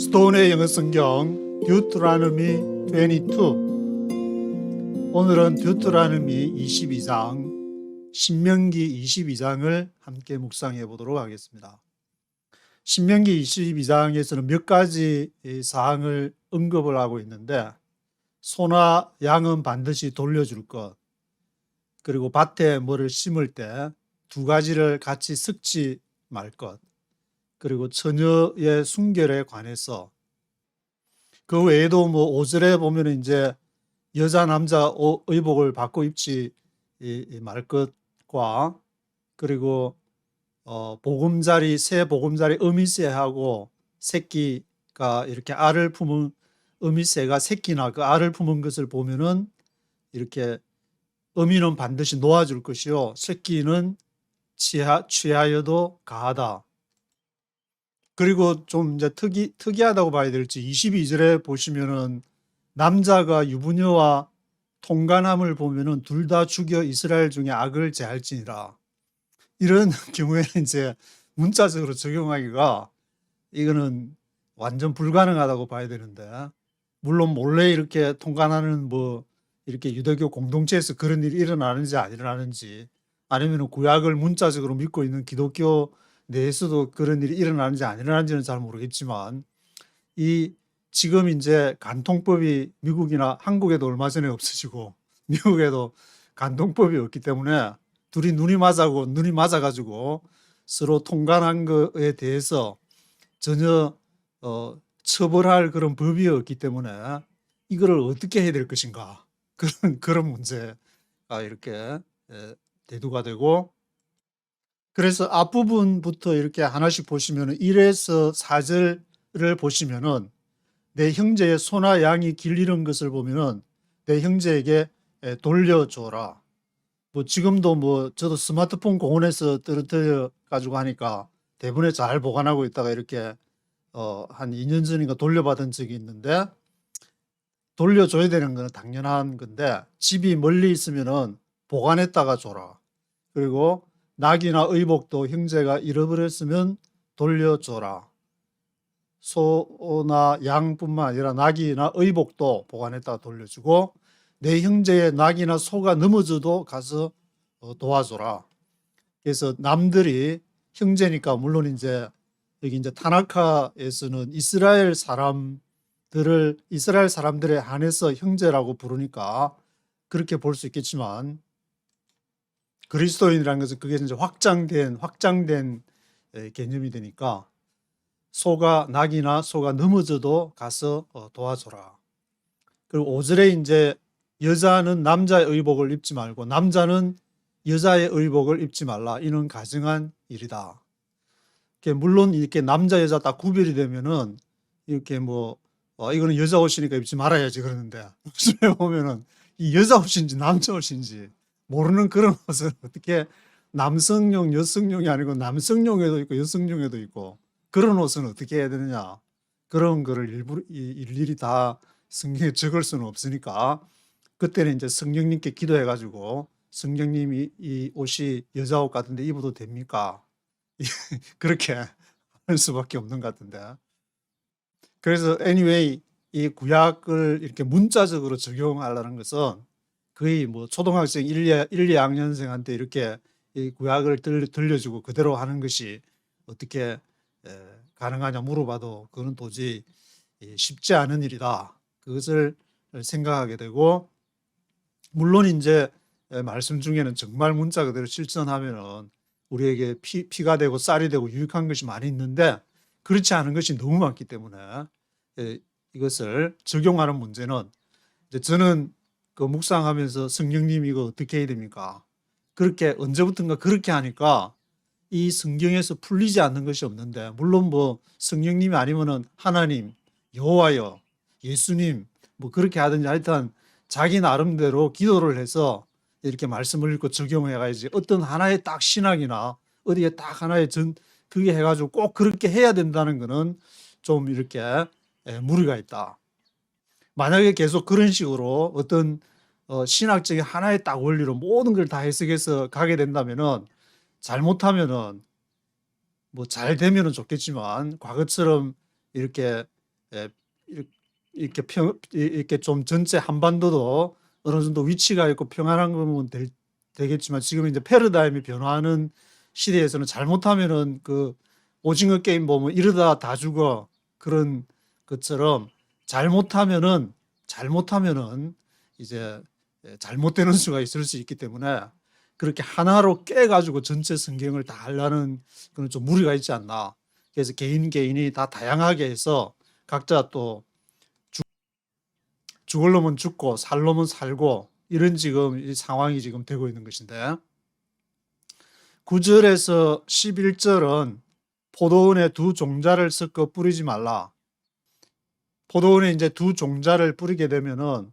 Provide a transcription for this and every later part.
스톤의 영어 성경 듀트로노미 22. 오늘은 듀트로노미 22장, 신명기 22장을 함께 묵상해 보도록 하겠습니다. 신명기 22장에서는 몇 가지 사항을 언급을 하고 있는데, 소나 양은 반드시 돌려줄 것, 그리고 밭에 뭐를 심을 때 두 가지를 같이 섞지 말 것, 그리고 처녀의 순결에 관해서, 그 외에도 뭐 5절에 보면 이제 여자 남자 의복을 바꿔 입지 말 것과, 그리고 보금자리, 새 보금자리 어미새하고 새끼가 이렇게 알을 품은, 어미새가 새끼나 그 알을 품은 것을 보면은 이렇게 어미는 반드시 놓아줄 것이요 새끼는 취하여도 가하다. 그리고 좀 이제 특이하다고 봐야 될지 22절에 보시면은 남자가 유부녀와 통간함을 보면은 둘 다 죽여 이스라엘 중에 악을 제할지니라. 이런 경우에는 이제 문자적으로 적용하기가 이거는 완전 불가능하다고 봐야 되는데, 물론 몰래 이렇게 통간하는 뭐 이렇게 유대교 공동체에서 그런 일이 일어나는지 안 일어나는지, 아니면 구약을 문자적으로 믿고 있는 기독교 내에서도 그런 일이 일어나는지 안 일어나는지는 잘 모르겠지만, 지금 이제 간통법이 미국이나 한국에도 얼마 전에 없어지고 미국에도 간통법이 없기 때문에 둘이 눈이 맞아가지고 서로 통간한 거에 대해서 전혀 처벌할 그런 법이 없기 때문에 이거를 어떻게 해야 될 것인가, 그런 문제가 이렇게 대두가 되고, 그래서 앞부분부터 이렇게 하나씩 보시면은 1에서 4절을 보시면은 내 형제의 소나 양이 길 잃은 것을 보면은 내 형제에게 돌려줘라. 뭐 지금도 뭐 저도 스마트폰 공원에서 떨어뜨려 가지고 하니까 대부분에 잘 보관하고 있다가 이렇게 한 2년 전인가 돌려받은 적이 있는데, 돌려줘야 되는 건 당연한 건데 집이 멀리 있으면은 보관했다가 줘라. 그리고 낙이나 의복도 형제가 잃어버렸으면 돌려줘라. 소나 양뿐만 아니라 낙이나 의복도 보관했다가 돌려주고, 내 형제의 낙이나 소가 넘어져도 가서 도와줘라. 그래서 남들이 형제니까, 물론 이제 여기 이제 타나카에서는 이스라엘 사람들에 한해서 형제라고 부르니까 그렇게 볼 수 있겠지만, 그리스도인이라는 것은 그게 이제 확장된 개념이 되니까 낙이나 소가 넘어져도 가서 도와줘라. 그리고 5절에 이제 여자는 남자의 의복을 입지 말고 남자는 여자의 의복을 입지 말라. 이는 가증한 일이다. 물론 이렇게 남자 여자 딱 구별이 되면은 이렇게 뭐 이거는 여자 옷이니까 입지 말아야지 그러는데, 요즘에 보면은 이 여자 옷인지 남자 옷인지 모르는 그런 옷은 어떻게, 남성용 여성용이 아니고 남성용에도 있고 여성용에도 있고, 그런 옷은 어떻게 해야 되느냐, 그런 거를 일일이 다 성경에 적을 수는 없으니까 그때는 이제 성령님께 기도해 가지고, 성령님이 이 옷이 여자 옷 같은데 입어도 됩니까? 그렇게 할 수밖에 없는 것 같은데. 그래서 anyway 이 구약을 이렇게 문자적으로 적용하려는 것은 거의 뭐 초등학생 1, 2학년생한테 이렇게 이 구약을 들려주고 그대로 하는 것이 어떻게 가능하냐 물어봐도 그건 도저히 쉽지 않은 일이다. 그것을 생각하게 되고, 물론 이제 말씀 중에는 정말 문자 그대로 실천하면은 우리에게 피가 되고 쌀이 되고 유익한 것이 많이 있는데, 그렇지 않은 것이 너무 많기 때문에 이것을 적용하는 문제는, 이제 저는 그 묵상하면서 성령님 이거 어떻게 해야 됩니까? 그렇게 언제부턴가 그렇게 하니까 이 성경에서 풀리지 않는 것이 없는데, 물론 뭐 성령님이 아니면은 하나님, 여호와여, 예수님 뭐 그렇게 하든지 하여튼 자기 나름대로 기도를 해서 이렇게 말씀을 읽고 적용해 가야지, 어떤 하나의 딱 신학이나 어디에 딱 하나의 그게 해가지고 꼭 그렇게 해야 된다는 거는 좀 이렇게 무리가 있다. 만약에 계속 그런 식으로 어떤 신학적인 하나의 딱 원리로 모든 걸 다 해석해서 가게 된다면은, 잘못하면은 뭐 잘 되면은 좋겠지만 과거처럼 이렇게 예, 이렇게 좀 전체 한반도도 어느 정도 위치가 있고 평안한 거면 되겠지만 지금 이제 패러다임이 변화하는 시대에서는 잘못하면은 그 오징어 게임 보면 이러다 다 죽어 그런 것처럼 잘못하면은 이제 잘못되는 수가 있을 수 있기 때문에 그렇게 하나로 깨가지고 전체 성경을 다 하려는 그런 좀 무리가 있지 않나. 그래서 개인이 다 다양하게 해서 각자 또 죽을 놈은 죽고 살 놈은 살고 이런 지금 이 상황이 지금 되고 있는 것인데 9절에서 11절은 포도원에 두 종자를 섞어 뿌리지 말라. 포도원에 이제 두 종자를 뿌리게 되면은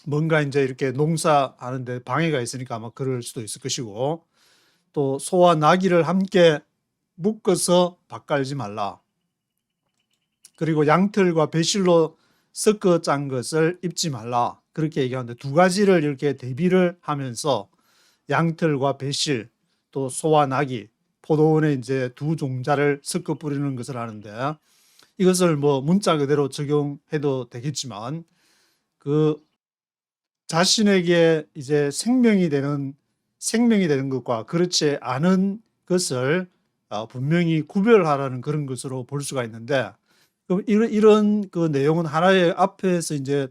뭔가 이제 이렇게 농사하는데 방해가 있으니까 아마 그럴 수도 있을 것이고 또 소와 나귀를 함께 묶어서 밭갈지 말라. 그리고 양털과 배실로 섞어 짠 것을 입지 말라. 그렇게 얘기하는데 두 가지를 이렇게 대비를 하면서 양털과 배실 또 소와 나귀 포도원에 이제 두 종자를 섞어 뿌리는 것을 하는데 이것을 뭐 문자 그대로 적용해도 되겠지만 그 자신에게 이제 생명이 되는 것과 그렇지 않은 것을 분명히 구별하라는 그런 것으로 볼 수가 있는데 그럼 이런 그 내용은 하나의 앞에서 이제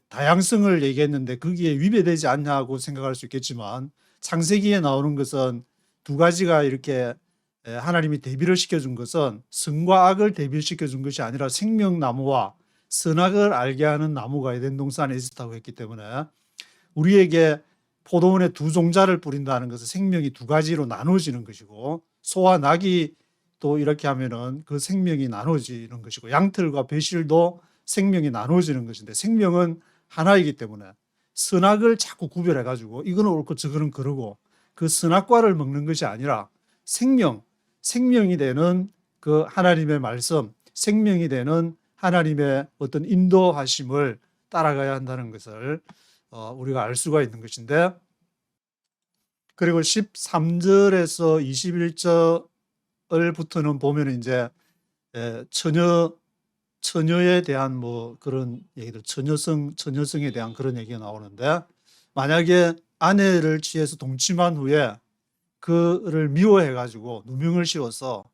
다양성을 얘기했는데 거기에 위배되지 않냐고 생각할 수 있겠지만 창세기에 나오는 것은 두 가지가 이렇게 하나님이 대비를 시켜준 것은 선과 악을 대비시켜 준 것이 아니라 생명나무와 선악을 알게 하는 나무가 에덴 동산에 있었다고 했기 때문에 우리에게 포도원에 두 종자를 뿌린다는 것은 생명이 두 가지로 나눠지는 것이고 소와 낙이 또 이렇게 하면은 그 생명이 나눠지는 것이고 양털과 배실도 생명이 나눠지는 것인데 생명은 하나이기 때문에 선악을 자꾸 구별해 가지고 이거는 옳고 저거는 그러고 그 선악과를 먹는 것이 아니라 생명이 되는 그 하나님의 말씀, 생명이 되는 하나님의 어떤 인도하심을 따라가야 한다는 것을 우리가 알 수가 있는 것인데 그리고 13절에서 21절부터는 보면 이제 처녀에 대한 뭐 그런 얘기들, 처녀성에 대한 그런 얘기가 나오는데 만약에 아내를 취해서 동침한 후에 그를 미워해가지고 누명을 씌워서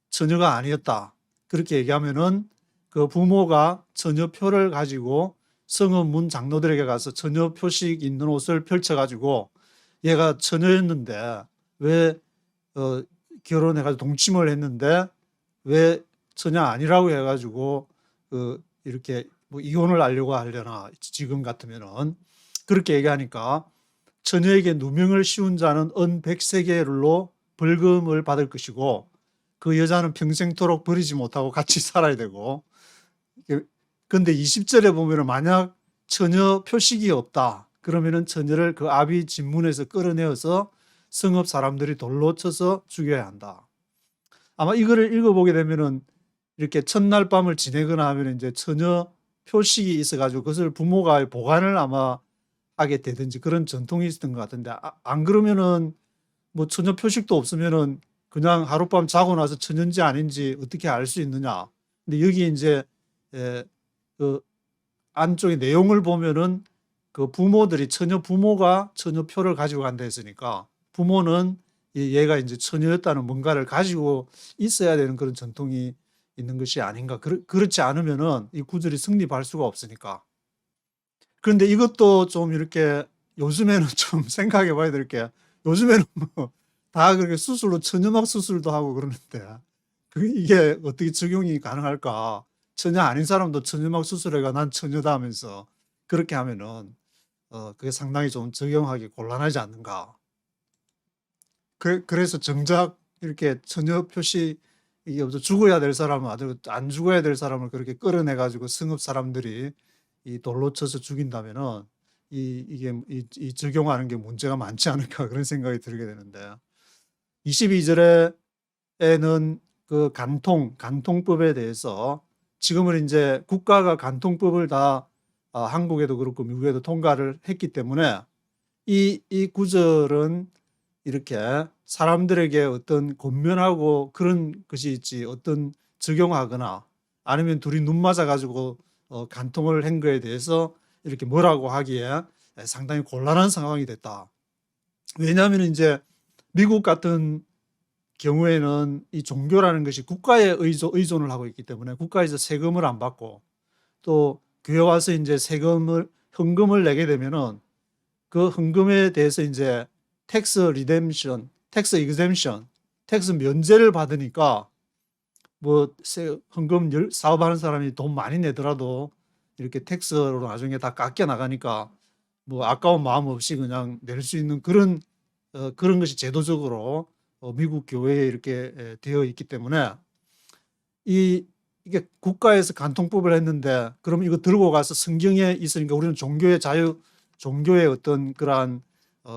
처녀가 아니었다. 그렇게 얘기하면은 그 부모가 처녀표를 가지고 성읍 문 장로들에게 가서 처녀 표식 있는 옷을 펼쳐가지고 얘가 처녀였는데 왜 결혼해가지고 동침을 했는데 왜 처녀 아니라고 해가지고 이렇게 뭐 이혼을 하려고 하려나 지금 같으면은 그렇게 얘기하니까 처녀에게 누명을 씌운 자는 은 100세겔로 벌금을 받을 것이고 그 여자는 평생토록 버리지 못하고 같이 살아야 되고 근데 20절에 보면은 만약 처녀 표식이 없다 그러면은 처녀를 그 아비 진문에서 끌어내어서 성읍 사람들이 돌로 쳐서 죽여야 한다. 아마 이거를 읽어보게 되면은 이렇게 첫날 밤을 지내거나 하면 이제 처녀 표식이 있어가지고 그것을 부모가 보관을 아마 하게 되든지 그런 전통이 있었던 것 같은데 안 그러면은 뭐 처녀 표식도 없으면은 그냥 하룻밤 자고 나서 처녀인지 아닌지 어떻게 알 수 있느냐. 근데 여기 이제 그 안쪽에 내용을 보면은 그 부모들이 처녀 부모가 처녀표를 가지고 간다 했으니까 부모는 얘가 이제 처녀였다는 뭔가를 가지고 있어야 되는 그런 전통이 있는 것이 아닌가. 그렇지 않으면은 이 구절이 성립할 수가 없으니까. 그런데 이것도 좀 이렇게 요즘에는 좀 생각해 봐야 될 게 요즘에는 뭐 다 그렇게 수술로 처녀막 수술도 하고 그러는데 이게 어떻게 적용이 가능할까? 처녀 아닌 사람도 처녀막 수술해가 난 처녀다 하면서 그렇게 하면은 그게 상당히 좀 적용하기 곤란하지 않는가. 그래서 정작 이렇게 처녀 표시 이게 없어 죽어야 될 사람은 아주 안 죽어야 될 사람을 그렇게 끌어내 가지고 성읍 사람들이 이 돌로 쳐서 죽인다면은 이게 적용하는 게 문제가 많지 않을까 그런 생각이 들게 되는데 22절에는 그 간통법에 대해서 지금은 이제 국가가 간통법을 다 한국에도 그렇고 미국에도 통과를 했기 때문에 이 구절은 이렇게 사람들에게 어떤 권면하고 그런 것이 있지 어떤 적용하거나 아니면 둘이 눈 맞아가지고 간통을 한 거에 대해서 이렇게 뭐라고 하기에 상당히 곤란한 상황이 됐다. 왜냐하면 이제 미국 같은 경우에는 이 종교라는 것이 국가에 의존을 하고 있기 때문에 국가에서 세금을 안 받고 또 교회 와서 이제 헌금을 내게 되면은 그 헌금에 대해서 이제 텍스 리뎀션, 텍스 이그젬션, 텍스 면제를 받으니까 뭐 헌금 사업하는 사람이 돈 많이 내더라도 이렇게 텍스로 나중에 다 깎여 나가니까 뭐 아까운 마음 없이 그냥 낼 수 있는 그런 것이 제도적으로 미국 교회에 이렇게 되어 있기 때문에 이게 국가에서 간통법을 했는데 그럼 이거 들고 가서 성경에 있으니까 우리는 종교의 어떤 그러한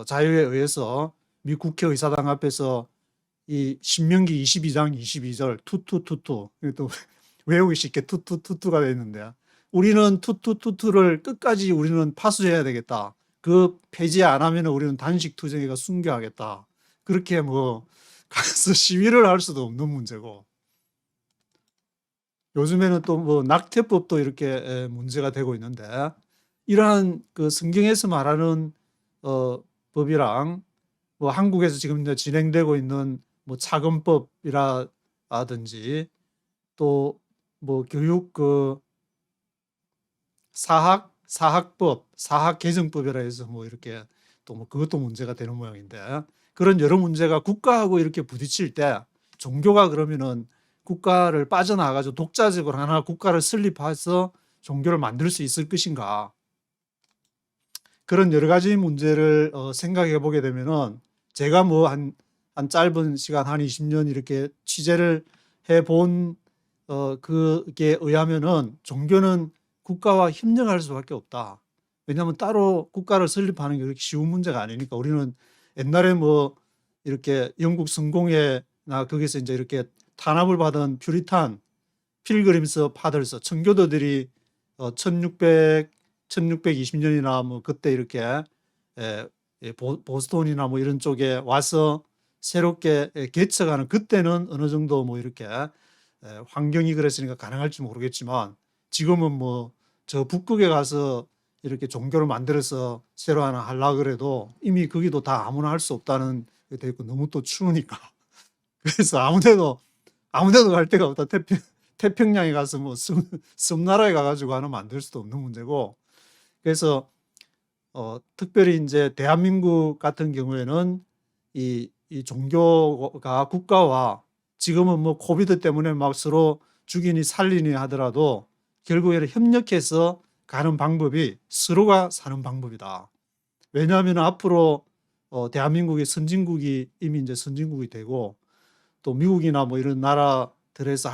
자유에 의해서 미 국회의사당 앞에서 이 신명기 22장 22절 투투투투 또 외우기 쉽게 투투투투가 되어 있는데 우리는 투투투투를 끝까지 우리는 파수해야 되겠다. 그 폐지 안 하면 우리는 단식 투쟁회가 순교하겠다. 그렇게 뭐 가서 시위를 할 수도 없는 문제고 요즘에는 또 뭐 낙태법도 이렇게 문제가 되고 있는데 이러한 그 성경에서 말하는 법이랑 뭐 한국에서 지금 이제 진행되고 있는 뭐 차금법이라든지 또 뭐 교육 그 사학법, 사학개정법이라 해서 뭐 이렇게 또 뭐 그것도 문제가 되는 모양인데 그런 여러 문제가 국가하고 이렇게 부딪힐 때 종교가 그러면은 국가를 빠져나가서 독자적으로 하나 국가를 설립해서 종교를 만들 수 있을 것인가 그런 여러 가지 문제를 생각해 보게 되면은 제가 뭐 한 짧은 시간 한 20년 이렇게 취재를 해본 그게 의하면은 종교는 국가와 협력할 수밖에 없다. 왜냐하면 따로 국가를 설립하는 게 그렇게 쉬운 문제가 아니니까 우리는 옛날에 뭐 이렇게 영국 성공회나 거기서 이제 이렇게 탄압을 받은 퓨리탄 필그림스 파더스 청교도들이 1620년이나 뭐 그때 이렇게 보스턴이나 뭐 이런 쪽에 와서 새롭게 개척하는 그때는 어느 정도 뭐 이렇게 환경이 그랬으니까 가능할지 모르겠지만 지금은 뭐 저 북극에 가서 이렇게 종교를 만들어서 새로 하나 하려고 그래도 이미 거기도 다 아무나 할 수 없다는 게 돼 있고 너무 또 추우니까 그래서 아무데도 갈 데가 없다. 태평양에 가서 뭐 섬나라에 가가지고 하나 만들 수도 없는 문제고 그래서 특별히 이제 대한민국 같은 경우에는 이 종교가 국가와 지금은 뭐 코비드 때문에 막 서로 죽이니 살리니 하더라도 결국에는 협력해서 가는 방법이 서로가 사는 방법이다. 왜냐하면 앞으로 대한민국이 이미 이제 선진국이 되고 또 미국이나 뭐 이런 나라들에서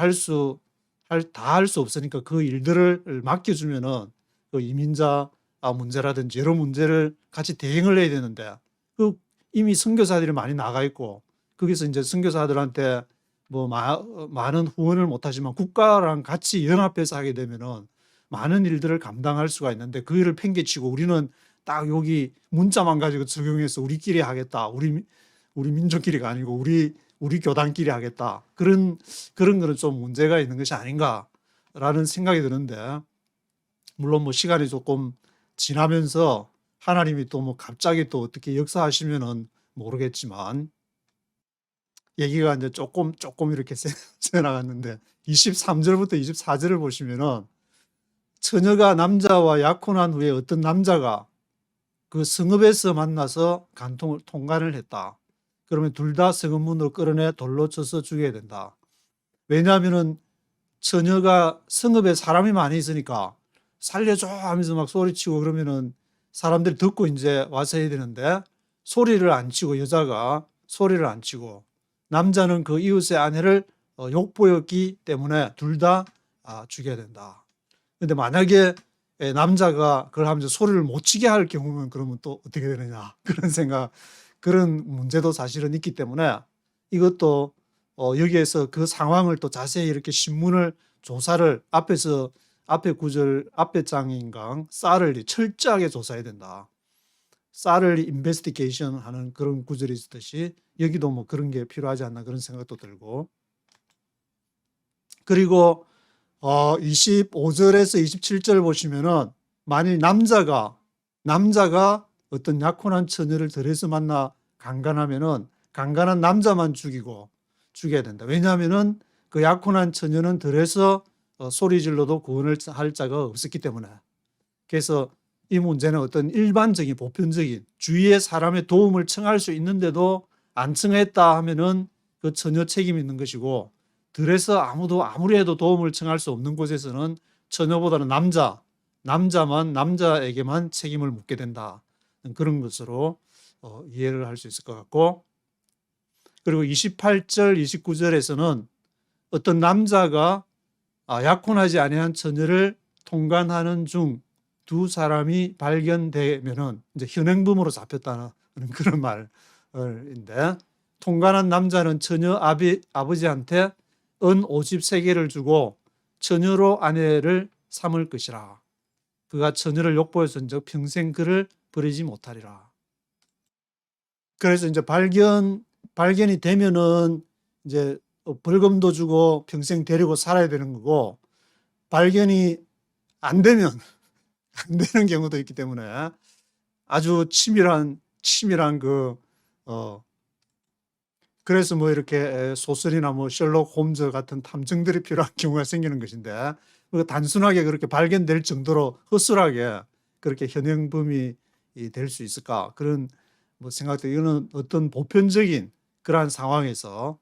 다 할 수 없으니까 그 일들을 맡겨주면은 그 이민자 문제라든지 여러 문제를 같이 대응을 해야 되는데 그 이미 선교사들이 많이 나가 있고 거기서 이제 선교사들한테 뭐 많은 후원을 못하지만 국가랑 같이 연합해서 하게 되면은 많은 일들을 감당할 수가 있는데 그 일을 팽개치고 우리는 딱 여기 문자만 가지고 적용해서 우리끼리 하겠다. 우리 민족끼리가 아니고 우리 교단끼리 하겠다. 그런 거는 좀 문제가 있는 것이 아닌가라는 생각이 드는데 물론 뭐 시간이 조금 지나면서 하나님이 또 뭐 갑자기 또 어떻게 역사하시면은 모르겠지만 얘기가 이제 조금 이렇게 새 나갔는데 23절부터 24절을 보시면은 처녀가 남자와 약혼한 후에 어떤 남자가 그 성읍에서 만나서 통간을 했다. 그러면 둘 다 성읍문으로 끌어내 돌로 쳐서 죽여야 된다. 왜냐하면은 처녀가 성읍에 사람이 많이 있으니까 살려줘 하면서 막 소리치고 그러면은 사람들이 듣고 이제 와서 해야 되는데 소리를 안 치고 여자가 소리를 안 치고 남자는 그 이웃의 아내를 욕보였기 때문에 둘 다 죽여야 된다. 근데 만약에 남자가 그걸 하면서 소리를 못 치게 할 경우면 그러면 또 어떻게 되느냐 그런 문제도 사실은 있기 때문에 이것도 여기에서 그 상황을 또 자세히 이렇게 신문을 조사를 앞에 구절 앞에 장인강 쌀을 철저하게 조사해야 된다. 쌀을 인베스티게이션 하는 그런 구절이 있듯이 여기도 뭐 그런 게 필요하지 않나 그런 생각도 들고 그리고 25절에서 27절 보시면은 만일 남자가 어떤 약혼한 처녀를 들에서 만나 강간하면은 강간한 남자만 죽여야 된다. 왜냐하면은 그 약혼한 처녀는 들에서 소리 질러도 구원을 할 자가 없었기 때문에. 그래서 이 문제는 어떤 일반적인 보편적인 주위의 사람의 도움을 청할 수 있는데도 안 청했다 하면은 그 처녀 책임이 있는 것이고, 들에서 아무도 아무리 해도 도움을 청할 수 없는 곳에서는 처녀보다는 남자에게만 책임을 묻게 된다. 그런 것으로 이해를 할 수 있을 것 같고, 그리고 28절, 29절에서는 어떤 남자가 약혼하지 아니한 처녀를 통간하는 중 두 사람이 발견되면은 이제 현행범으로 잡혔다는 그런 말인데, 통간한 남자는 처녀 아버지한테 은 53개를 주고 처녀로 아내를 삼을 것이라. 그가 처녀를 욕보였은즉 평생 그를 버리지 못하리라. 그래서 이제 발견이 되면은 이제 벌금도 주고 평생 데리고 살아야 되는 거고, 발견이 안 되면 안 되는 경우도 있기 때문에 아주 치밀한 그래서 뭐 이렇게 소설이나 뭐 셜록 홈즈 같은 탐정들이 필요한 경우가 생기는 것인데, 단순하게 그렇게 발견될 정도로 허술하게 그렇게 현행범이 될 수 있을까? 그런 뭐 생각도, 이거는 어떤 보편적인 그러한 상황에서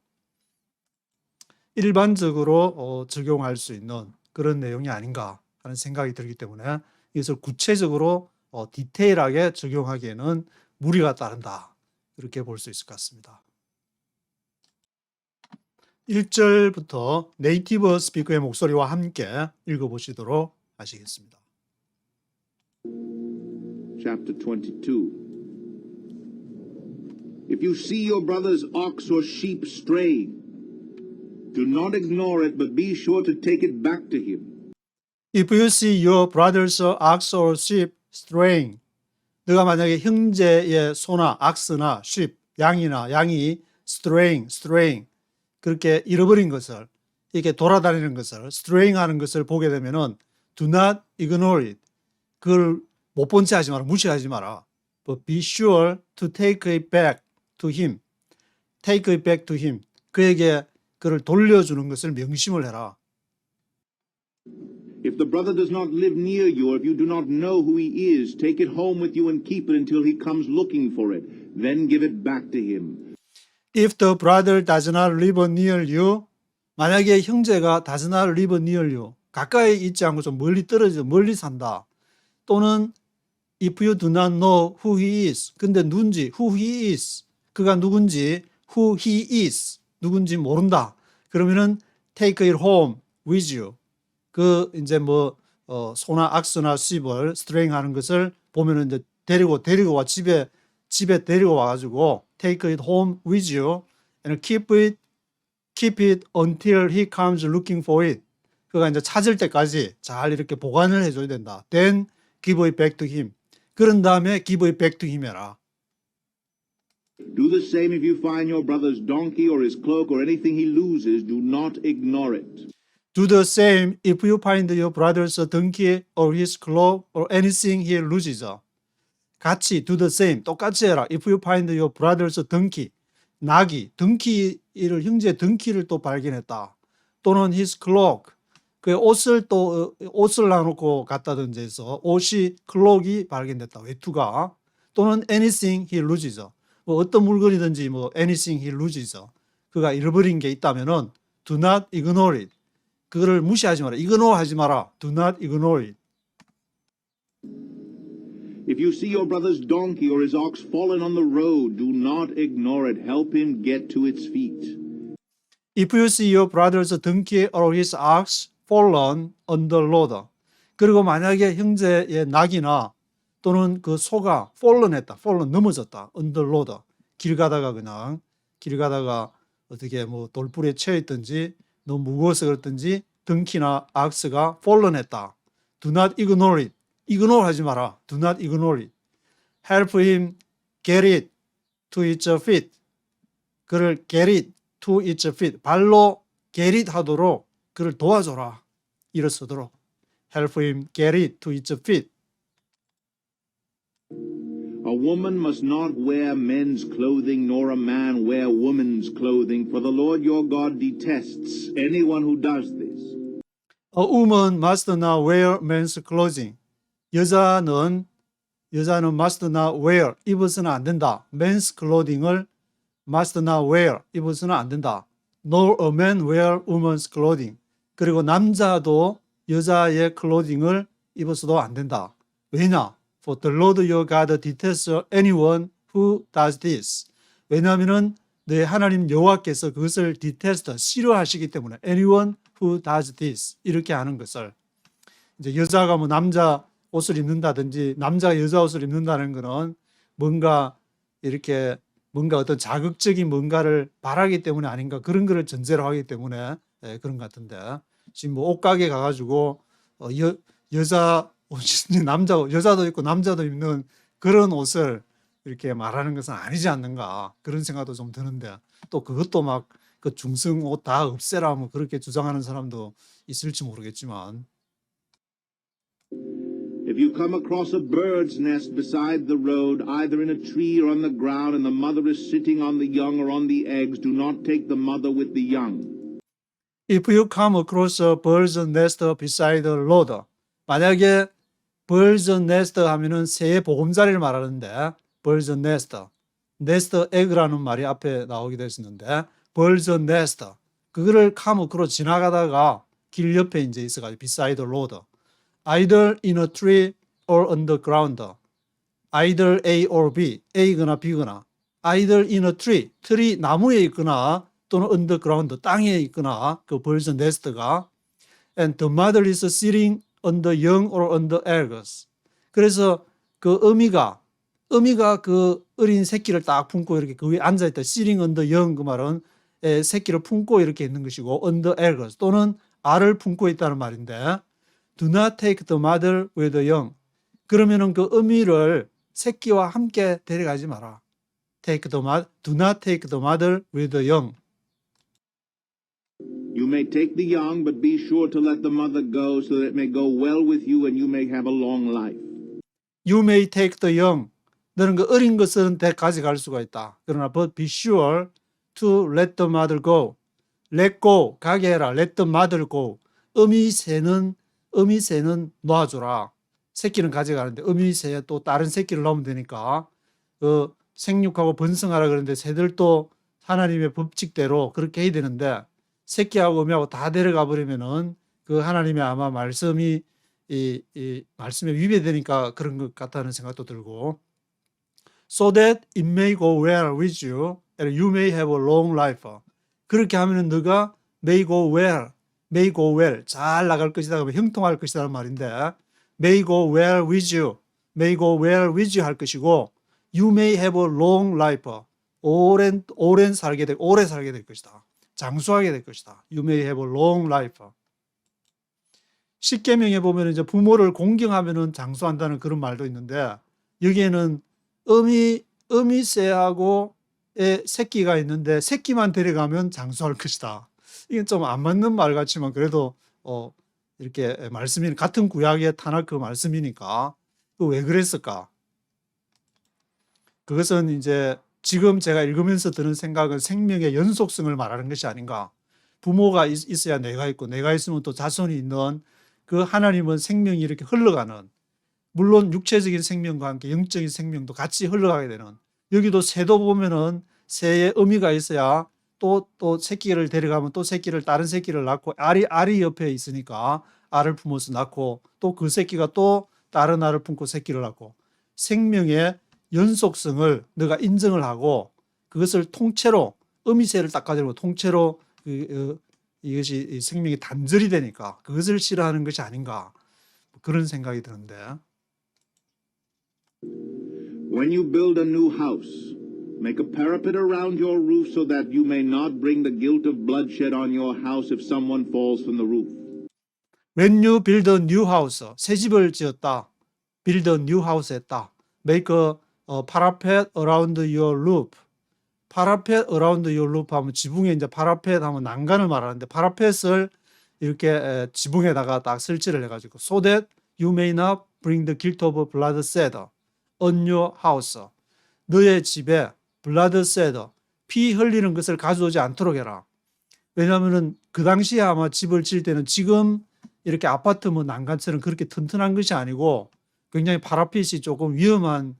일반적으로 적용할 수 있는 그런 내용이 아닌가 하는 생각이 들기 때문에 이것을 구체적으로 디테일하게 적용하기에는 무리가 따른다. 이렇게 볼 수 있을 것 같습니다. 1절부터 네이티브 스피커의 목소리와 함께 읽어보시도록 하시겠습니다. Chapter 22. If you see your brother's ox or sheep straying, do not ignore it, but be sure to take it back to him. If you see your brother's ox or sheep straying, 너가 만약에 형제의 소나 ox나 sheep, 양이 straying 그렇게 잃어버린 것을, 이렇게 돌아다니는 것을, straying 하는 것을 보게 되면은 do not ignore it. 그걸 못 본 채 하지 마라. 무시하지 마라. But be sure to take it back to him. take it back to him. 그에게 그를 돌려주는 것을 명심을 해라. If the brother does not live near you, or if you do not know who he is, take it home with you and keep it until he comes looking for it. Then give it back to him. If the brother does not live near you, 만약에 형제가 does not live near you, 가까이 있지 않고 좀 멀리 산다. 또는 if you do not know who he is, 근데 누군지, who he is, 그가 누군지, who he is, 누군지 모른다. 그러면은 take it home with you. 그 이제 뭐 소나 악스나 sheep을 straying 하는 것을 보면은 이제 데리고 와 집에 데리고 와가지고 take it home with you and keep it until he comes looking for it. 그가 이제 찾을 때까지 잘 이렇게 보관을 해줘야 된다. Then give it back to him. 그런 다음에 give it back to him 해라. Do the same if you find your brother's donkey or his cloak or anything he loses. Do not ignore it. Do the same if you find your brother's donkey or his cloak or anything he loses. 같이 do the same, 똑같이 해라. If you find your brother's donkey, 형제의 덩키를 또 발견했다. 또는 his cloak, 그 옷을 놔놓고 갔다든지 해서 옷이 cloak이 발견됐다. 외투가. 또는 anything he loses. 뭐 어떤 물건이든지 뭐 anything he loses. 그가 잃어버린 게 있다면은 do not ignore it. 그거를 무시하지 마라. ignore 하지 마라. do not ignore it. If you see your brother's donkey or his ox fallen on the road, do not ignore it. Help him get to its feet. If you see your brother's donkey or his ox fallen on the road. 그리고 만약에 형제의 낙이나 또는 그 소가 fallen 넘어졌다. on the road. 길 가다가 어떻게 뭐 돌불에 채여 있든지 너무 무거워서 그렇든지 덩키나 ox가 fallen 했다. Do not ignore it. ignore 하지 마라. Do not ignore it. Help him get it to its feet. 그를 get it to its feet. 발로 get it 하도록 그를 도와줘라. 일어서도록 help him get it to its feet. A woman must not wear men's clothing, nor a man wear woman's clothing, for the Lord your God detests anyone who does this. A woman must not wear men's clothing. 여자는 must not wear, 입어서는 안 된다. men's clothing을 must not wear, 입어서는 안 된다. nor a man wear woman's clothing. 그리고 남자도 여자의 clothing을 입어서도 안 된다. 왜냐? For the Lord your God detests anyone who does this. 왜냐하면은 내 하나님 여호와께서 그것을 detest, 싫어하시기 때문에 anyone who does this 이렇게 하는 것을 이제 여자가 뭐 남자 옷을 입는다든지 남자가 여자 옷을 입는다는 것은 뭔가 이렇게 뭔가 어떤 자극적인 뭔가를 바라기 때문에 아닌가 그런 거를 전제로 하기 때문에 그런 것 같은데 지금 뭐 옷가게 가가지고 여자 옷이 남자 여자도 있고 남자도 입는 그런 옷을 이렇게 말하는 것은 아니지 않는가 그런 생각도 좀 드는데 또 그것도 막 그 중성 옷 다 없애라 뭐 그렇게 주장하는 사람도 있을지 모르겠지만 If you come across a bird's nest beside the road, either in a tree or on the ground, and the mother is sitting on the young or on the eggs, do not take the mother with the young. If you come across a bird's nest beside the road, 만약에 bird's nest 하면은 새의 보금자리를 말하는데 bird's nest, nest egg라는 말이 앞에 나오기도 했었는데 bird's nest 그거를 come across 지나가다가 길 옆에 이제 있어가지고 beside the road, either in a tree or on the ground, either A or B, A거나 B거나, either in a tree, tree 나무에 있거나 또는 on the ground, 땅에 있거나 그 bird's nest가 and the mother is sitting on the young or on the eggs. 그래서 그 어미가 그 어린 새끼를 딱 품고 이렇게 그 위에 앉아있다. sitting on the young 그 말은 새끼를 품고 이렇게 있는 것이고 on the eggs 또는 알을 품고 있다는 말인데 do not take the mother with the young. 그러면은 그 어미를 새끼와 함께 데려가지 마라. do not take the mother with the young. You may take the young, but be sure to let the mother go so that it may go well with you and you may have a long life. You may take the young. 너는 그 어린 것은 가져갈 수가 있다. 그러나 but be sure to let the mother go. let go, 가게 해라. let the mother go. 어미 새는 놔줘라. 새끼는 가져가는데 어미 새에 또 다른 새끼를 넣으면 되니까 그 생육하고 번성하라 그러는데 새들도 하나님의 법칙대로 그렇게 해야 되는데 새끼하고 어미하고 다 데려가 버리면은 그 하나님의 아마 말씀이 이 말씀에 위배되니까 그런 것 같다는 생각도 들고 so that it may go well with you and you may have a long life. 그렇게 하면은 너가 may go well 잘 나갈 것이다 그러면 형통할 것이라는 말인데 may go well with you 할 것이고 you may have a long life 오래 살게 될 것이다. 장수하게 될 것이다. You may have a long life. 십계명에 보면 이제 부모를 공경하면은 장수한다는 그런 말도 있는데 여기에는 어미새하고 새끼가 있는데 새끼만 데려가면 장수할 것이다. 이게 좀 안 맞는 말 같지만 그래도 이렇게 말씀이 같은 구약의 타나크 말씀이니까 왜 그랬을까? 그것은 이제 지금 제가 읽으면서 드는 생각은 생명의 연속성을 말하는 것이 아닌가. 부모가 있어야 내가 있고 내가 있으면 또 자손이 있는 그 하나님은 생명이 이렇게 흘러가는 물론 육체적인 생명과 함께 영적인 생명도 같이 흘러가게 되는 여기도 새도 보면은 새의 어미가 있어야 또 새끼를 데려가면 또 다른 새끼를 낳고 알이 옆에 있으니까 알을 품어서 낳고 또 그 새끼가 또 다른 알을 품고 새끼를 낳고 생명의 연속성을 너가 인정을 하고 그것을 통째로 어미새를 딱 가지고 통째로 이것이 생명이 단절이 되니까 그것을 싫어하는 것이 아닌가 그런 생각이 드는데 When you build a new house, make a parapet around your roof so that you may not bring the guilt of bloodshed on your house if someone falls from the roof. When you build a new house, 새 집을 지었다. build a new house 했다. make a parapet around your roof. parapet around your roof 하면 지붕에 이제 parapet 하면 난간을 말하는데 parapet을 이렇게 지붕에다가 딱 설치를 해가지고 so that you may not bring the guilt of bloodshed on your house. 너의 집에 bloodshed, 피 흘리는 것을 가져오지 않도록 해라. 왜냐하면은 그 당시에 아마 집을 지을 때는 지금 이렇게 아파트 뭐 난간처럼 그렇게 튼튼한 것이 아니고 굉장히 파라핏이 조금 위험한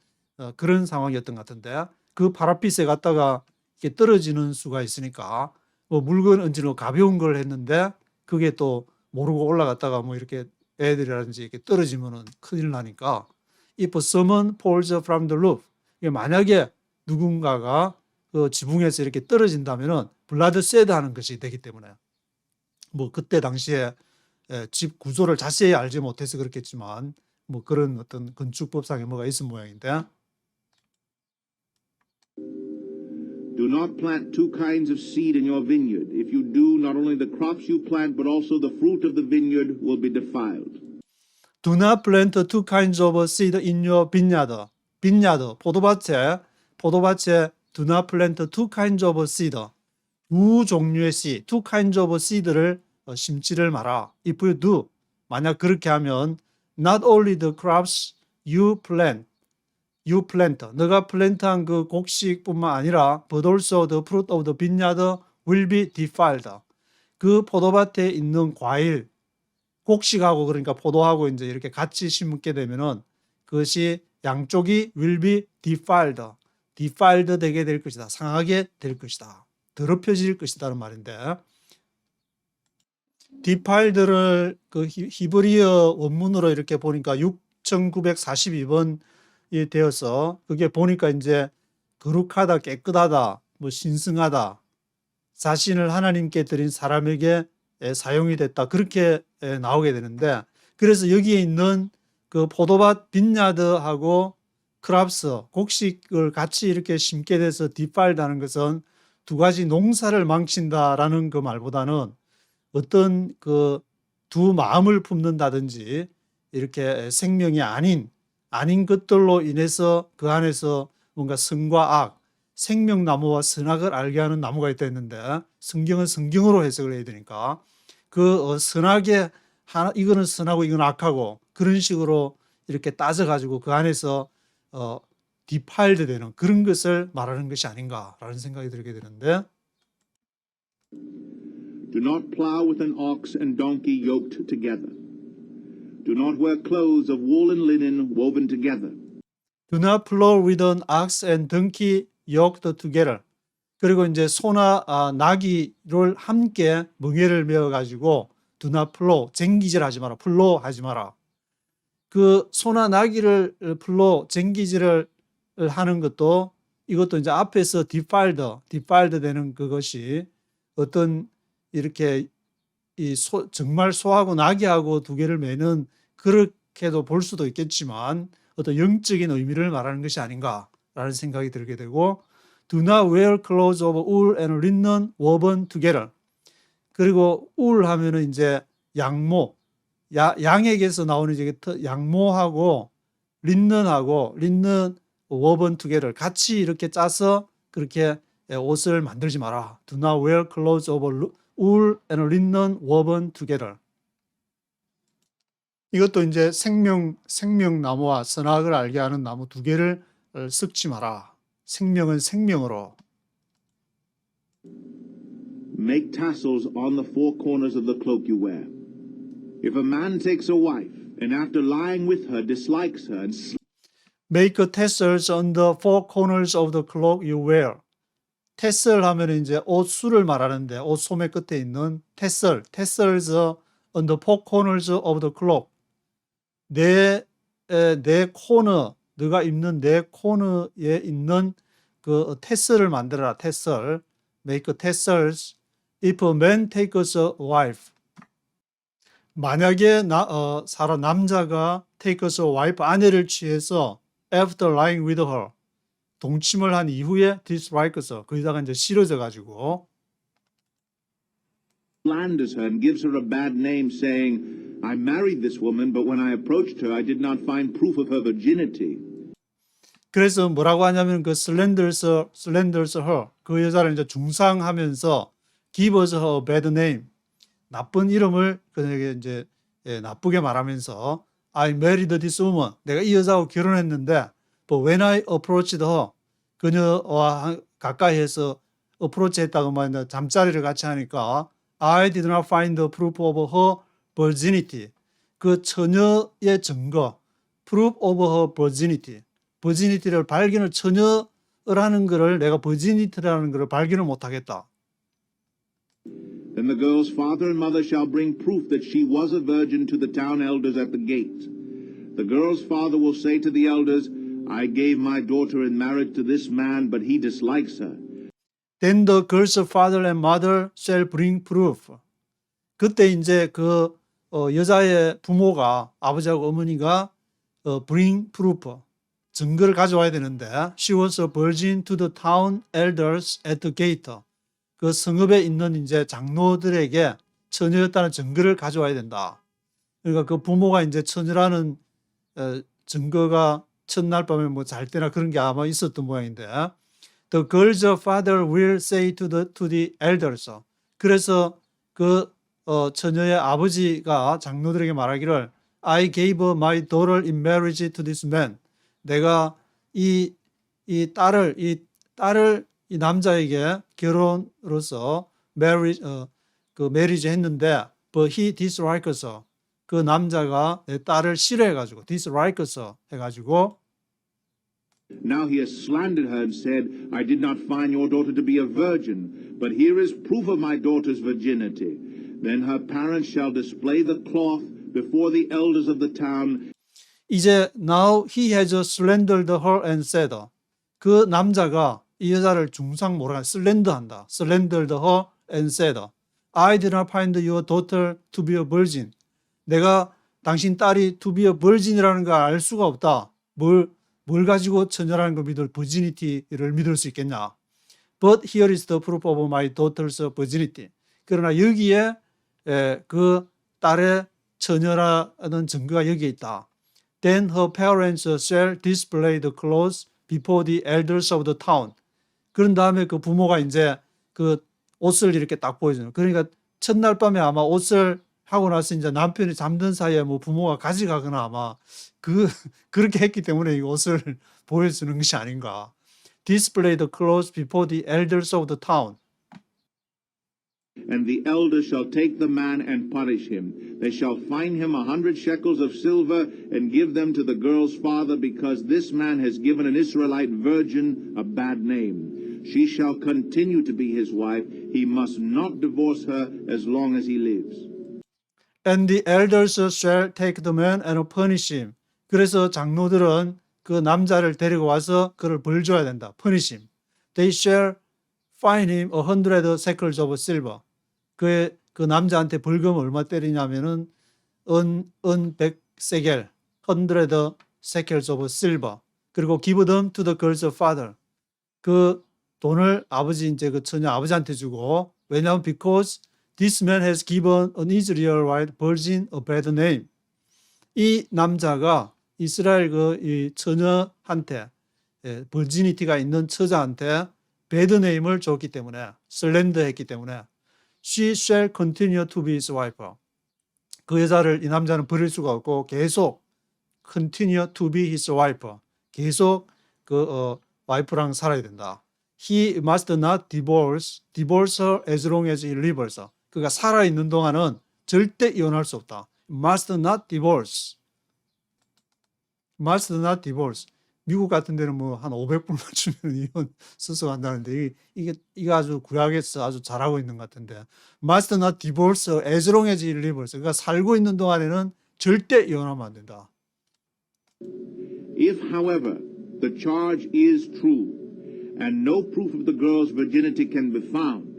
그런 상황이었던 것 같은데 그 파라핏에 갔다가 이렇게 떨어지는 수가 있으니까 뭐 물건 얹는 가벼운 걸 했는데 그게 또 모르고 올라갔다가 뭐 이렇게 애들이라든지 이렇게 떨어지면은 큰일 나니까 if someone falls from the roof, 만약에 누군가가 그 지붕에서 이렇게 떨어진다면은 블라드 세드 하는 것이 되기 때문에 뭐 그때 당시에 집 구조를 자세히 알지 못해서 그렇겠지만 뭐 그런 어떤 건축법상에 뭐가 있은 모양인데 Do not plant two kinds of seed in your vineyard. If you do, not only the crops you plant, but also the fruit of the vineyard will be defiled. Do not plant two kinds of seed in your vineyard. vineyard, 포도밭에 do not plant two kinds of seed. 두 종류의 씨, two kinds of seed를 심지를 마라. If you do, 만약 그렇게 하면 not only the crops you plant, 너가 플랜트한 그 곡식뿐만 아니라 but also the fruit of the vineyard will be defiled. 그 포도밭에 있는 과일, 곡식하고 그러니까 포도하고 이제 이렇게 같이 심게 되면은 그것이 양쪽이 will be defiled 되게 될 것이다. 상하게 될 것이다. 더럽혀질 것이다는 말인데 defilед를 그 히브리어 원문으로 이렇게 보니까 6942번이 되어서 그게 보니까 이제 거룩하다, 깨끗하다, 뭐 신성하다, 자신을 하나님께 드린 사람에게 사용이 됐다. 그렇게 나오게 되는데 그래서 여기에 있는 그 포도밭 빈야드하고 크랍스, 곡식을 같이 이렇게 심게 돼서 디파일드하는 것은 두 가지 농사를 망친다라는 그 말보다는 어떤 그 두 마음을 품는다든지 이렇게 생명이 아닌 것들로 인해서 그 안에서 뭔가 선과 악, 생명나무와 선악을 알게 하는 나무가 있다 했는데 성경은 성경으로 해석을 해야 되니까 그 선악의 이거는 선하고 이건 악하고 그런 식으로 이렇게 따져가지고 그 안에서 디파일드 되는 그런 것을 말하는 것이 아닌가라는 생각이 들게 되는데 Do not plow with an ox and donkey yoked together. Do not wear clothes of wool and linen woven together. Do not plow with an ox and donkey yoked together. 그리고 이제 소나 나귀를 함께 멍에를 메어 가지고 do not plow, 쟁기질하지 마라, 플로하지 마라. 그 소나 나귀를 플로, 쟁기질을 하는 것도 이것도 이제 앞에서 defiled 되는 그것이 어떤 이렇게 정말 소하고 나귀하고 두 개를 매는 그렇게도 볼 수도 있겠지만 어떤 영적인 의미를 말하는 것이 아닌가라는 생각이 들게 되고 Do not wear clothes of wool and linen woven together. 그리고 wool 하면은 이제 양모, 양에게서 나오는 이제 양모하고 린넨하고 린넨 woven together 같이 이렇게 짜서 그렇게 옷을 만들지 마라. Do not wear clothes of wool and linen woven together. 이것도 이제 생명나무와 선악을 알게 하는 나무 두 개를 섞지 마라. 생명은 생명으로. Make tassels on the four corners of the cloak you wear. If a man takes a wife and after lying with her dislikes her and Make tassels on the four corners of the cloak you wear. 테슬 하면 이제 옷술을 말하는데 옷 소매 끝에 있는 tassels on the four corners of the cloak. 내 코너, 네가 입는 내 코너에 있는 그 테슬을 만들어라. 테슬. Make tassels. If a man takes a wife. 만약에 남자가 takes a wife, 아내를 취해서 after lying with her. 동침을 한 이후에 dislikes her. 거기다가 이제 싫어져 가지고 slanders her and gives her a bad name, saying, I married this woman, but when I approached her, I did not find proof of her virginity. 그래서 뭐라고 하냐면 그 slanders her 그 여자를 이제 중상하면서 give us her a bad name. 나쁜 이름을 그에게 이제 나쁘게 말하면서 I married this woman. 내가 이 여자하고 결혼했는데 but when I approached her 그녀와 가까이해서 approach 했다고 말하는데 잠자리를 같이 하니까 I did not find the proof of her virginity. 그 처녀의 증거 proof of her virginity. virginity를 발견을 처녀라는 것을 내가 virginity라는 것을 발견을 못하겠다. Then the girl's father and mother shall bring proof that she was a virgin to the town elders at the gate. The girl's father will say to the elders, I gave my daughter in marriage to this man, but he dislikes her. Then the girl's father and mother shall bring proof. 그때 이제 그 여자의 부모가 아버지하고 어머니가 bring proof 증거를 가져와야 되는데 she was a virgin to the town elders at the gate. 그 성읍에 있는 이제 장로들에게 처녀였다는 증거를 가져와야 된다. 그러니까 그 부모가 이제 처녀라는 증거가 첫날 밤에 뭐 잘 때나 그런 게 아마 있었던 모양인데 The girl's father will say to the elders. 그래서 그 처녀의 아버지가 장로들에게 말하기를 I gave my daughter in marriage to this man. 내가 이 딸을 이 남자에게 결혼으로서 marriage 했는데 but he dislikes her. 그 남자가 내 딸을 싫어해가지고 dislikes her 해가지고 Now he has slandered her and said, I did not find your daughter to be a virgin, but here is proof of my daughter's virginity. Then her parents shall display the cloth before the elders of the town. 이제 now he has slandered her and said. 그 남자가 이 여자를 중상모략 슬렌더한다. slandered her and said. I did not find your daughter to be a virgin. 내가 당신 딸이 to be a virgin이라는 걸 알 수가 없다. 뭘 가지고 처녀라는 걸 믿을 virginity를 믿을 수 있겠냐. But here is the proof of my daughter's virginity. 그러나 여기에 그 딸의 처녀라는 증거가 여기에 있다. Then her parents shall display the clothes before the elders of the town. 그런 다음에 그 부모가 이제 그 옷을 이렇게 딱 보여주는. 그러니까 첫날 밤에 아마 옷을 하고 나서 이제 남편이 잠든 사이에 뭐 부모가 가져가거나 아마 그렇게 했기 때문에 이 옷을 보여주는 것이 아닌가. Display the clothes before the elders of the town. And the elders shall take the man and punish him. They shall fine him 100 shekels of silver and give them to the girl's father, because this man has given an Israelite virgin a bad name. She shall continue to be his wife. He must not divorce her as long as he lives. And the elders shall take the man and punish him. 그래서 장로들은 그 남자를 데리고 와서 그를 벌 줘야 된다. punish him. They shall fine him 100 shekels of silver. 그 남자한테 벌금 얼마 때리냐면은 은 100세겔, 100 shekels of silver. 그리고 give them to the girl's father. 그 돈을 아버지 이제 그 처녀 아버지한테 주고 왜냐하면 because this man has given an Israelite virgin a bad name. 이 남자가 이스라엘 이 처녀한테 virginity가 있는 처자한테 bad name을 줬기 때문에 슬렌더했기 때문에 she shall continue to be his wife. 그 여자를 이 남자는 버릴 수가 없고 계속 continue to be his wife. 계속 그 와이프랑 살아야 된다. He must not divorce her as long as he lives. 그가 살아있는 동안은 절대 이혼할 수 없다. Must not divorce. Must not divorce. 미국 같은 데는 뭐 한 500불만 주면 이혼 수수한다는데 이게 아주 구약에서 아주 잘하고 있는 것 같은데 Must not divorce as long as he lives. 그러니까 살고 있는 동안에는 절대 이혼하면 안 된다. If, however, the charge is true, and no proof of the girl's virginity can be found,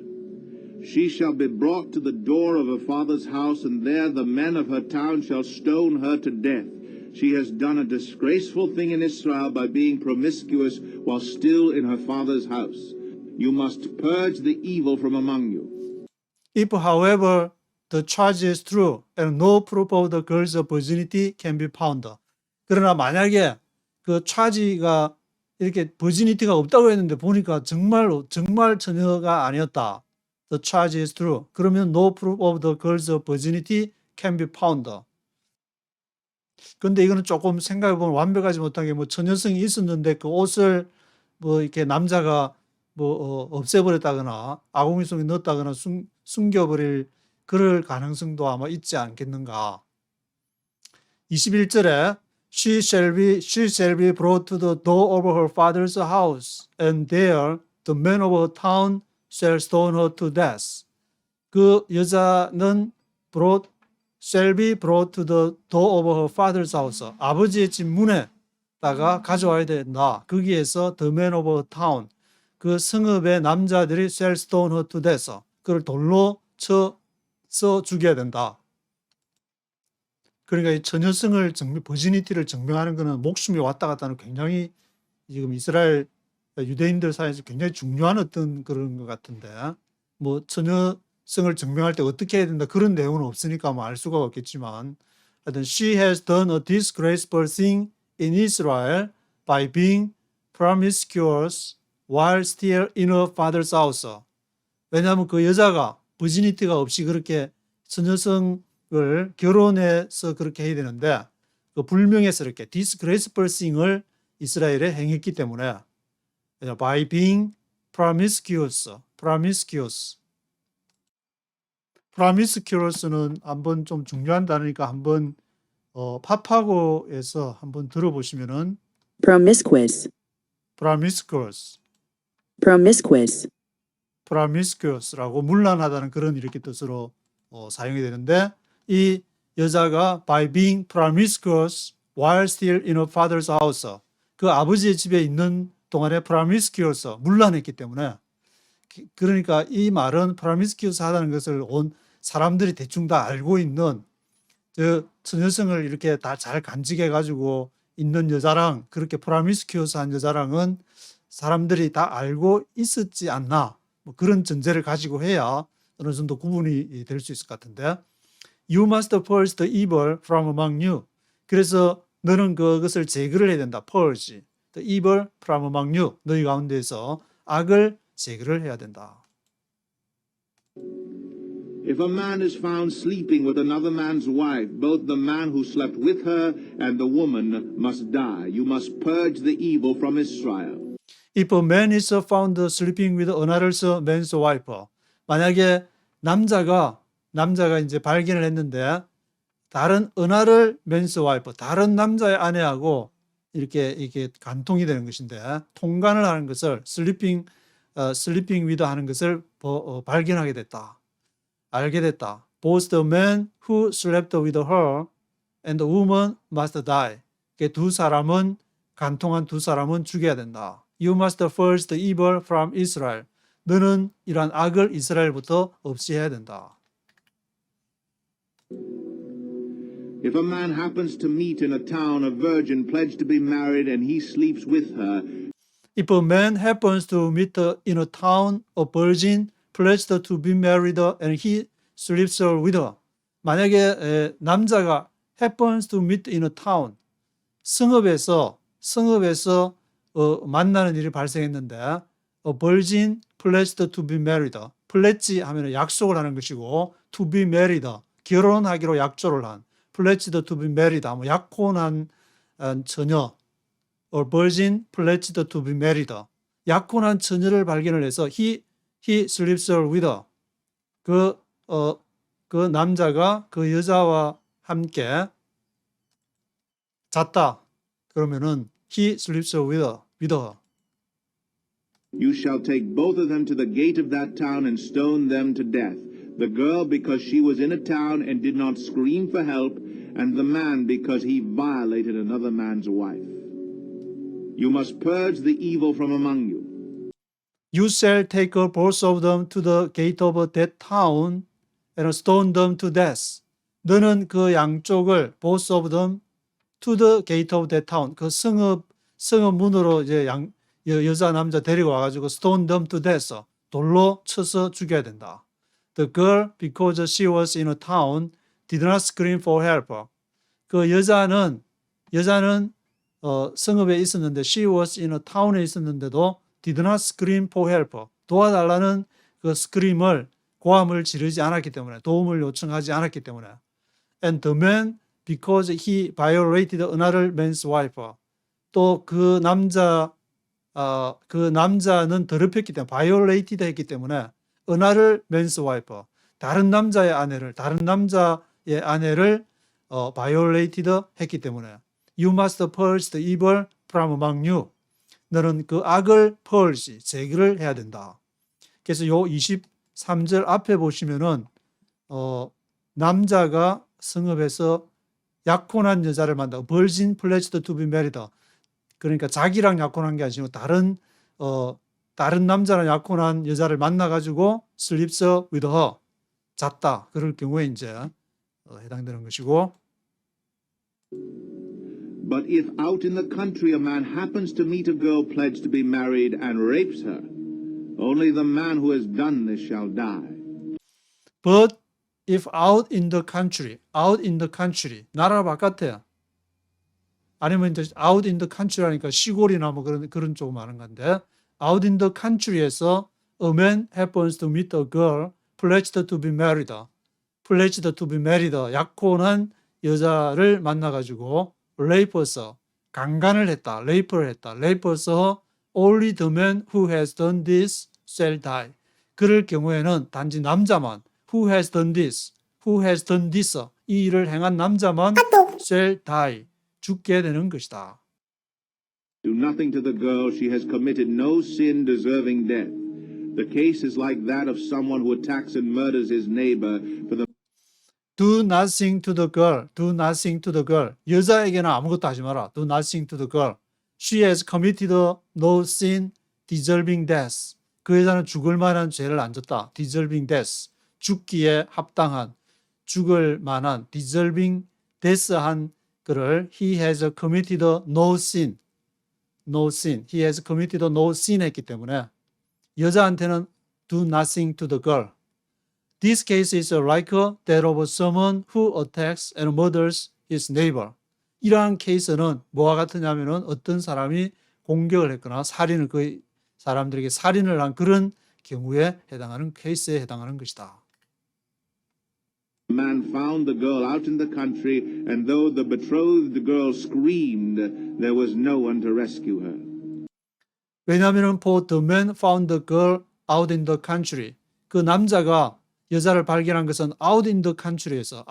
she shall be brought to the door of her father's house, and there the men of her town shall stone her to death. She has done a disgraceful thing in Israel by being promiscuous while still in her father's house. You must purge the evil from among you. If, however, the charge is true and no proof of the girl's virginity can be found. 그러나 만약에 그 charge가 이렇게 virginity가 없다고 했는데 보니까 정말 처녀가 아니었다. the charge is true. 그러면 no proof of the girl's virginity can be found. 근데 이거는 조금 생각해보면 완벽하지 못한 게 뭐 처녀성이 있었는데 그 옷을 뭐 이렇게 남자가 뭐 없애버렸다거나 아궁이 속에 넣었다거나 숨겨버릴 그럴 가능성도 아마 있지 않겠는가. 21절에 she shall be brought to the door of her father's house, and there the men of her town shall stone her to death. 그 여자는 shall be brought to the door of her father's house. 아버지의 집 문에다가 가져와야 된다. 거기에서 the men of her town, 그 성읍의 남자들이 shall stone her to death. 그를 돌로 쳐서 죽여야 된다. 그러니까 이 처녀성을 버지니티를 증명하는 것은 목숨이 왔다 갔다 하는 굉장히 지금 이스라엘 유대인들 사이에서 굉장히 중요한 어떤 그런 것 같은데, 뭐 처녀성을 증명할 때 어떻게 해야 된다 그런 내용은 없으니까 뭐 알 수가 없겠지만, 하여튼 she has done a disgraceful thing in Israel by being promiscuous while still in her father's house. 왜냐하면 그 여자가 버지니티가 없이 그렇게 처녀성을 결혼해서 그렇게 해야 되는데 그 불명예스럽게 disgraceful thing을 이스라엘에 행했기 때문에 by being promiscuous는 한번 좀 중요한 단어니까 한번 파파고에서 한번 들어보시면은 promiscuous, promiscuous라고 문란하다는 그런 이렇게 뜻으로 사용이 되는데, 이 여자가 by being promiscuous while still in her father's house, 그 아버지의 집에 있는 동안에 promiscuous, 문란했기 때문에, 그러니까 이 말은 promiscuous 하다는 것을 온 사람들이 대충 다 알고 있는 처녀성을 이렇게 다 잘 간직해 가지고 있는 여자랑 그렇게 promiscuous한 여자랑은 사람들이 다 알고 있었지 않나, 뭐 그런 전제를 가지고 해야 어느 정도 구분이 될 수 있을 것 같은데, You must purge the evil from among you. 그래서 너는 그것을 제거를 해야 된다. purge the evil from among you. 너희 가운데서 악을 제거를 해야 된다. If a man is found sleeping with another man's wife, both the man who slept with her and the woman must die. You must purge the evil from Israel. If a man is found sleeping with another man's wife. 만약에 남자가 이제 발견을 했는데 다른 another man's wife, 다른 남자의 아내하고 이렇게 간통이 되는 것인데, 통간을 하는 것을 sleeping with 하는 것을 발견하게 됐다. 알게 됐다. Both the man who slept with her and the woman must die. 두 사람은 간통한 두 사람은 죽여야 된다. You must purge the evil from Israel. 너는 이러한 악을 이스라엘부터 없애야 된다. If a man happens to meet in a town a virgin pledged to be married and he sleeps with her, If a man happens to meet in a town a virgin pledged to be married and he sleeps with her. 만약에 남자가 happens to meet in a town, 성읍에서 만나는 일이 발생했는데 a virgin pledged to be married. pledge 하면 약속을 하는 것이고 to be married, 결혼하기로 약조를 한, pledged to be married 하면 약혼한 처녀, a virgin pledged to be married. 약혼한 처녀를 발견을 해서 he sleeps with her. 그 남자가 그 여자와 함께 잤다. 그러면은 he sleeps with her. you shall take both of them to the gate of that town and stone them to death. The girl because she was in a town and did not scream for help, and the man because he violated another man's wife. You must purge the evil from among you. You shall take both of them to the gate of that town and stone them to death. 너는 그 양쪽을 both of them to the gate of that town, 그 성읍 문으로 이제 여자 남자 데리고 와가지고 stone them to death, 돌로 쳐서 죽여야 된다. The girl, because she was in a town, did not scream for help. 그 여자는 성읍에 있었는데 she was in a town에 있었는데도 did not scream for help. 도와달라는 그 scream을 고함을 지르지 않았기 때문에, 도움을 요청하지 않았기 때문에. And the man, because he violated another man's wife. 또 그 남자는 더럽혔기 때문에, violated 했기 때문에 another man's wife, 다른 남자의 아내를 violated 했기 때문에 you must purge the evil from among you. 너는 그 악을 purge, 제거를 해야 된다. 그래서 요 23절 앞에 보시면은 남자가 성읍에서 약혼한 여자를 만나, virgin pledged to be married. 그러니까 자기랑 약혼한 게 아니고 다른 남자랑 약혼한 여자를 만나가지고 sleeps with her, 잤다. 그럴 경우에 이제 해당되는 것이고. But if out in the country a man happens to meet a girl pledged to be married and rapes her, only the man who has done this shall die. But if out in the country, 나라 바깥에, 아니면 이제 out in the country라니까 시골이나 뭐 그런 쪽 말하는 건데, out in the country에서 a man happens to meet a girl pledged to be married, 약혼한 여자를 만나가지고 rape서, 강간을 했다, rape를 했다, rape서 only the man who has done this shall die. 그럴 경우에는 단지 남자만 who has done this, 이 일을 행한 남자만 shall die, 죽게 되는 것이다. Do nothing to the girl. She has committed no sin deserving death. The case is like that of someone who attacks and murders his neighbor for the Do nothing to the girl. 여자에게는 아무것도 하지 마라. Do nothing to the girl. She has committed no sin deserving death. 그 여자는 죽을 만한 죄를 안 졌다. deserving death. 죽기에 합당한, 죽을 만한, deserving death한 그를 he has committed no sin. He has committed no sin 했기 때문에 여자한테는 do nothing to the girl. This case is like that of someone who attacks and murders his neighbor. 이러한 케이스는 뭐와 같으냐면은 어떤 사람이 공격을 했거나 그 사람들에게 살인을 한 그런 경우에 해당하는 케이스에 해당하는 것이다. The man found the girl out in the country, and though the betrothed girl screamed, there was no one to rescue her. 왜냐하면 for the man found the girl out in the country. 그 남자가 여자를 발견한 것은 out in the country에서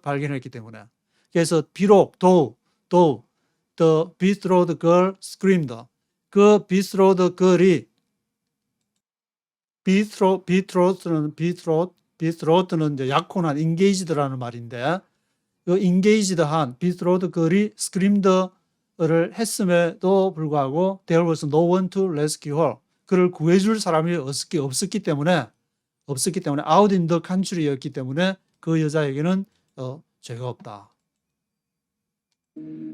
발견했기 때문에. 그래서 비록 though the betrothed girl screamed. 그 betrothed girl이 betrothed는 이제 약혼한 engaged라는 말인데 그 engaged한 betrothed girl이 screamed를 했음에도 불구하고 there was no one to rescue her. 그를 구해줄 사람이 없었기 때문에 out in the country였기 때문에 그 여자에게는 죄가 없다.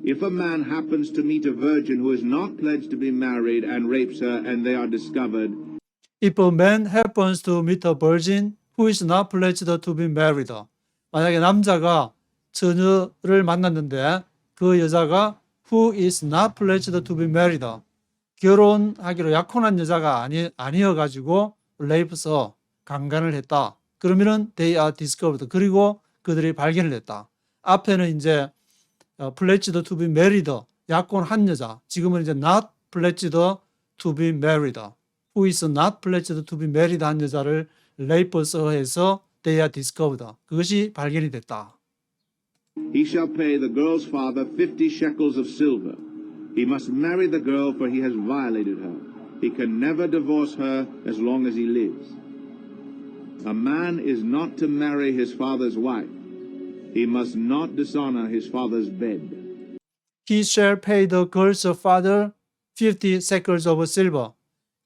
If a man happens to meet a virgin who is not pledged to be married and rapes her and they are discovered, If a man happens to meet a virgin who is not pledged to be married. 만약에 남자가 처녀를 만났는데 그 여자가 who is not pledged to be married. 결혼하기로 약혼한 여자가 아니어가지고 rape서 강간을 했다. 그러면은 they are discovered. 그리고 그들이 발견을 했다. 앞에는 이제 pledged to be married. 약혼한 여자. 지금은 이제 not pledged to be married. who is not pledged to be married 한 여자를 rape서 해서 they are discovered. 그것이 발견이 됐다. he shall pay the girl's father 50 shekels of silver. He must marry the girl, for he has violated her. He can never divorce her as long as he lives. A man is not to marry his father's wife. He must not dishonor his father's bed. He shall pay the girl's father 50 shekels of silver.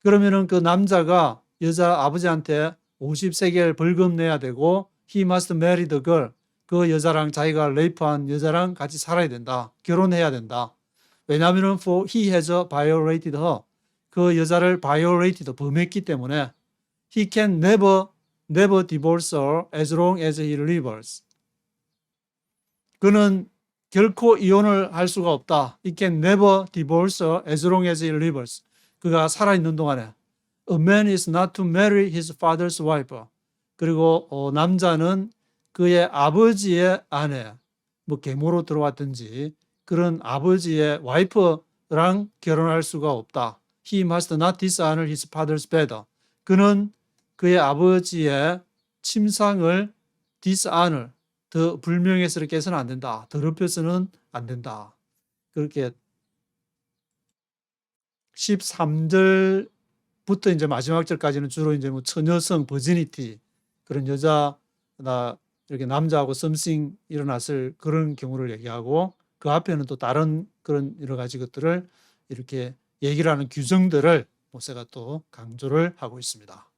그러면은 그 남자가 여자 아버지한테 50세겔 벌금 내야 되고 he must marry the girl. 그 여자랑 자기가 레이프한 여자랑 같이 살아야 된다. 결혼해야 된다. 왜냐하면 for he has violated her. 그 여자를 범했기 때문에 he can never divorce her as long as he lives. 그는 결코 이혼을 할 수가 없다. He can never divorce her as long as he lives. 그가 살아있는 동안에. A man is not to marry his father's wife. 그리고 남자는 그의 아버지의 아내, 뭐 계모로 들어왔든지 그런 아버지의 와이프랑 결혼할 수가 없다. He must not dishonor his father's bed. 그는 그의 아버지의 침상을 dishonor, 더 불명예스럽게 해서는 안 된다. 더럽혀서는 안 된다. 그렇게 13절부터 이제 마지막 절까지는 주로 이제 뭐 처녀성, 버지니티, 그런 여자나 이렇게 남자하고 썸씽 일어났을 그런 경우를 얘기하고, 그 앞에는 또 다른 그런 여러 가지 것들을 이렇게 얘기를 하는 규정들을 모세가 또 강조를 하고 있습니다.